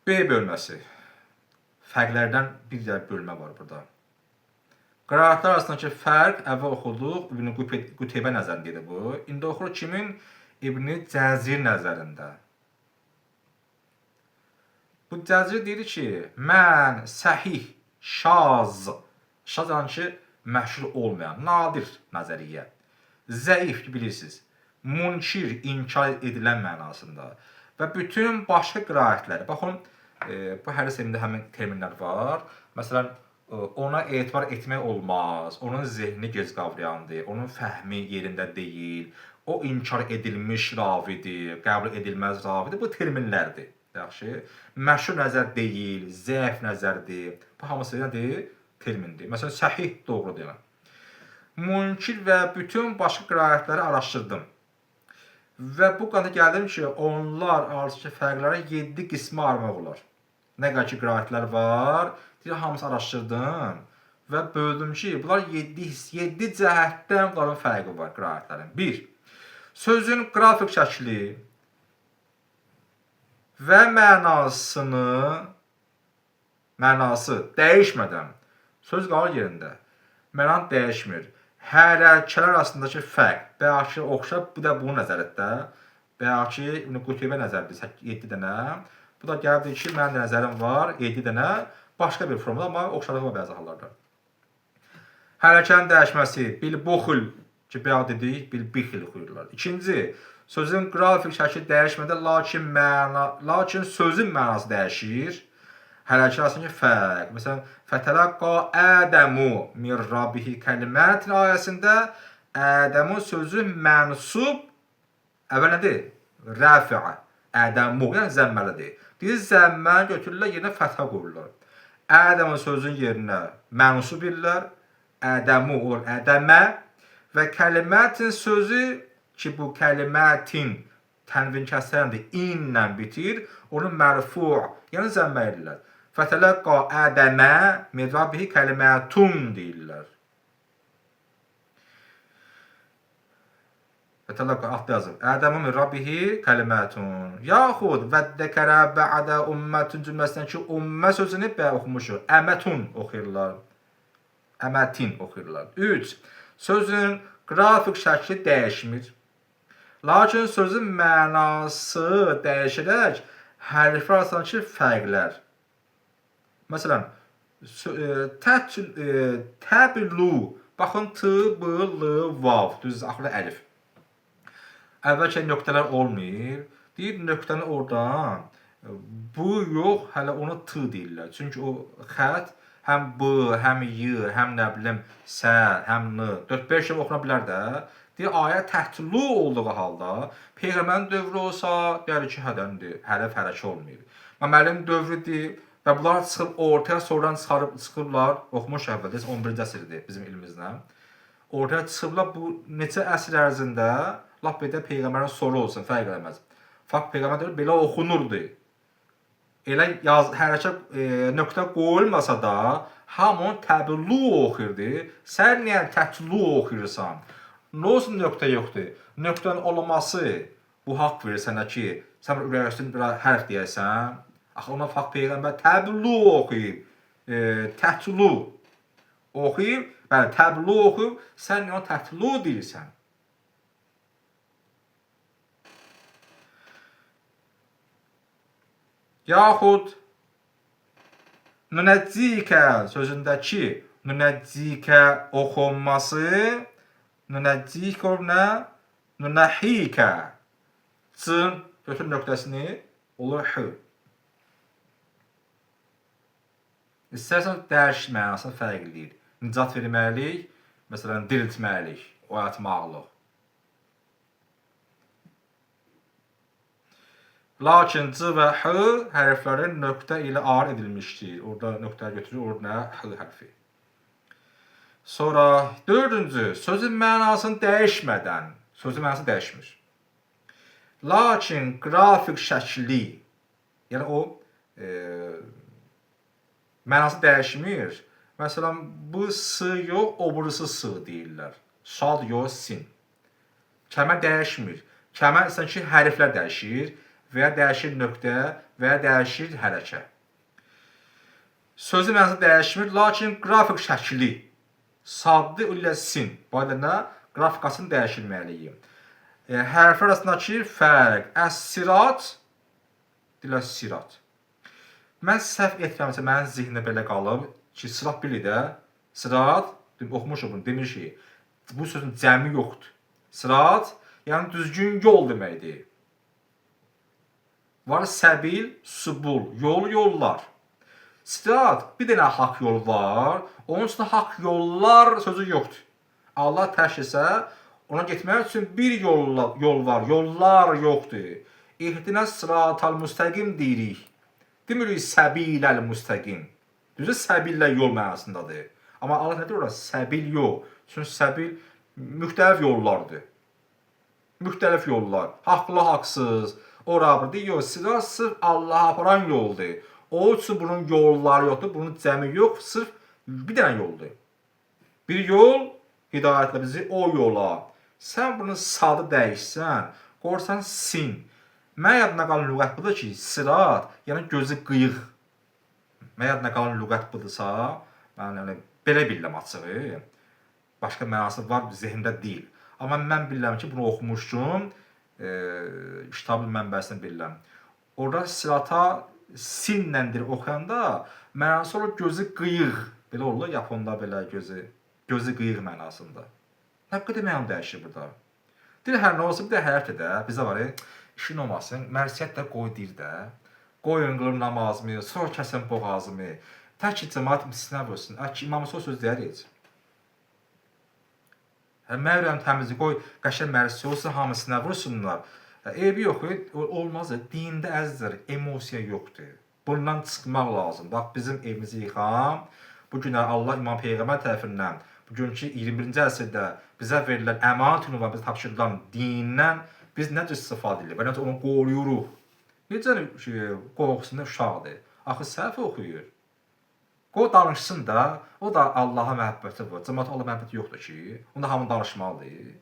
B bölməsi. Fərqlərdən bir bölmə var burada. Qiraətlər arasındakı fərq əvvəl oxuduq, İbn Qüteybə nəzərində bu. İndi oxuruq kimin? İbn Cəzir nəzərində. Bu Cəzir deyir ki, mən səhih, şaz yəni ki, məşhur olmayan, nadir nəzəriyyə. Zəif bilirsiniz. Munkir, inkar edilən mənasında. Və bütün başqa qiraətləri, baxın, bu hədis elmində həmin terminlər var. Məsələn, ona etibar etmək olmaz, onun zehni gec qavrayandır, onun fəhmi yerində deyil, o inkar edilmiş ravidir, qəbul edilməz ravidir. Bu terminlərdir. Yaxşı. Məşhur nəzər deyil, zəif nəzərdir. Bu hamısı nədir? Termindir. Məsələn, səhih doğrudur. Munkir və bütün başqa qiraətləri araşdırdım. Və bu qana gəldim ki, onlar arasındakı fərqləri 7 qismə ayırmaq olar. Nə qədər ki, qiraətlər var, deyir, hamısı araşdırdım və böldüm ki, bunlar 7 cəhətdən qalan fərqi var qiraətlərin. 1. Sözün qrafik şəkli və mənası dəyişmədən söz qalır yerində. Məna dəyişmir. Hərəkələr arasındakı fərq. Bəlkə oxşar, bu da bunu nəzərətdə. Bəlkə İbn Qüteybə nəzərdir 7 dənə. Bu da gəldi ki, mənim nəzərim var 7 dənə. Başqa bir formada, amma oxşarlığı var bəzi hallarda. Hərəkənin dəyişməsi bil-buxul ki, bəyan dedik, bil-bixil oxuyurlar. İkinci, sözün qrafik şəkli dəyişmədə, lakin sözün mənası dəyişir. Hərəkət arasındakı fərq. Məsələn, fətələqqa Ədəmu min Rabbihi kəlimətin ayəsində Ədəmu sözü mənsub əvvəl nədir? Rəfiə. Ədəmu, yəni zəmməlidir. Deyir, zəmməni götürürlər, yerinə fəthə qoyurlar. Ədəmu sözün yerinə mənsub edirlər. Ədəmu olur ədəmə və kəlimətin sözü ki, bu kəlimətin tənvin kəsrəndir, inlə bitir, onu mərfu, yəni zəmmə edirlər. Fətələqqa Ədəmə min Rabbihi kəlimətun deyirlər. Fətələqqa altda yazır. Ədəmə min Rabbihi kəlimətun. Yaxud vəddəkərə bə'də ümmətun cümləsindən ki, ümmə sözünü bəyə oxumuşuq. Əmətun oxuyurlar. Əmətin oxuyurlar. 3. Sözün qrafik şəkli dəyişmir. Lakin sözün mənası dəyişərək hərflər arasındakı fərqlər. Məsələn, təblu, baxın, t, b, l, vav, düz axırda əlif. Əvvəlkə nöqtələr olmayır. Deyir, nöqtəni oradan, bu yox, hələ ona t deyirlər. Çünki o xət həm b, həm y, həm nə bilim, sə, həm n, 4-5 şey oxuna bilər də. Deyir, ayə təhtilu olduğu halda, Peyğəmbərin dövrü olsa, deyir ki, hədəndir, hərəf hərəkə olmayır. Məməlim dövrüdür və bunlar çıxıb ortaya, sonradan çıxıblar, oxumuş əvvəldə, 11-ci əsrdir bizim ilimizdən. Ortaya çıxıblar, bu neçə əsr ərzində, lap belə Peyğəmbərin soru olsun, fərq eləməz. Fakt Peyğəmbər deyir, belə oxunurdu. Elə hərəkə nöqtə qoyulmasa da, hamı təblu oxuyurdu. Sən niyə tətlu oxuyursan? Nə olsun nöqtə yoxdur? Nöqtənin olması bu haqq verir sənə ki, sən ürəküstün bir hərf deyəsən. Axı ona fakt Peyğəmbər təblu oxuyub, tətlu oxuyub, bəli, təblu oxuyub, sən niyə tətlu deyirsən? Yaxud nünəccikə sözündəki nünəccikə oxunması nünəccik olur nə? Nünəhikə. Cın götür nöqtəsini olur h. İstərsən dərş mənasını fərqləyir. Nicat verməliyik, məsələn, diriltməliyik, oyatmaqlıq. Lakin c və h hərfləri nöqtə ilə ayır edilmişdir. Orada nöqtə götürür, orada h hərfi. Sonra 4-cü, sözün mənasını dəyişmədən, sözün mənası dəyişmir. Lakin qrafik şəkli, yəni o mənası dəyişmir. Məsələn, bu s yox, o birisi s deyirlər. Şad yox, sin. Kəlmə dəyişmir. Kəlmə istən ki, hərflər dəyişir və ya dəyişir nöqtə və ya dəyişir hərəkə. Sözün mənası dəyişmir, lakin qrafik şəkli saddı ilə sin barədə qrafikasını dəyişilməliyik. Hərflər arasındakı fərq əs-sirat ilə sirat. Mən səhv etmirəmsə, mənim zihnimdə belə qalıb ki, sirat bilir də, sirat, oxumuşum bunu, demir ki, bu sözün cəmi yoxdur. Sirat, yəni düzgün yol deməkdir. Var səbil, subul, yol, yollar. Sirat, bir dənə haqq yol var, onun üstündə haqq yollar sözü yoxdur. Allah təşhisə, ona getmək üçün bir yol var, yollar yoxdur. İhdinə sıratal müstəqim deyirik. Demirik səbiləl müstəqim. Düzü səbillə yol mənasındadır. Amma Allah nə deyir orada? Səbil yox. Çünki səbil müxtəlif yollardır. Müxtəlif yollar. Haqlı, haqsız. Ora burada yox. Sirat sırf Allaha aparan yoldur. O üçün bunun yolları yoxdur. Bunun cəmi yox. Sırf bir dənə yoldur. Bir yol hidayətlə bizi o yola. Sən bunu sadı dəyişsən, qorsan sin. Mən yadına qalan lüğət budur ki, sirat, yəni gözü qıyıq. Mən yadına qalan lüğət budursa, mən yəni, belə bilirəm açığı. Başqa mənası var, zihində deyil. Amma mən bilirəm ki, bunu oxumuşdum, kitabın mənbəsini bilirəm. Orada sirata sinləndir oxuyanda, mənası olur gözü qıyıq. Belə olur, Yaponda belə gözü qıyıq mənasında. Nə qədər mənim dəyişir burada. Deyir, hər nə olsa bir də həyat edə, bizə var, işin olmasın, mərsiyyət də qoy deyir də. Qoyun qılım namazımı, sonra kəsən boğazımı. Tək ki, cəmaat misinə vursun. Ki, imamı söz deyər heç. Mən ürəm təmizi qoy, qəşən mərsi olsun, hamısına vursunlar. Eybi yox, olmaz. Dində əzizdir, emosiya yoxdur. Bundan çıxmaq lazım. Bax, bizim evimizi yıxam. Bugün Allah İmam Peyğəmbər tərəfindən, bugünkü 21-ci əsrdə bizə verilən əmanət ünvanı, bizə tapşırılan dindən biz necə istifadə edirik və necə onu qoruyuruq. Necə qorxusunda uşaqdır. Axı səhv oxuyur. Qoy danışsın da, o da Allaha məhəbbəti var. Cəmaət Allah məhəbbəti yoxdur ki, onda hamı danışmalıdır.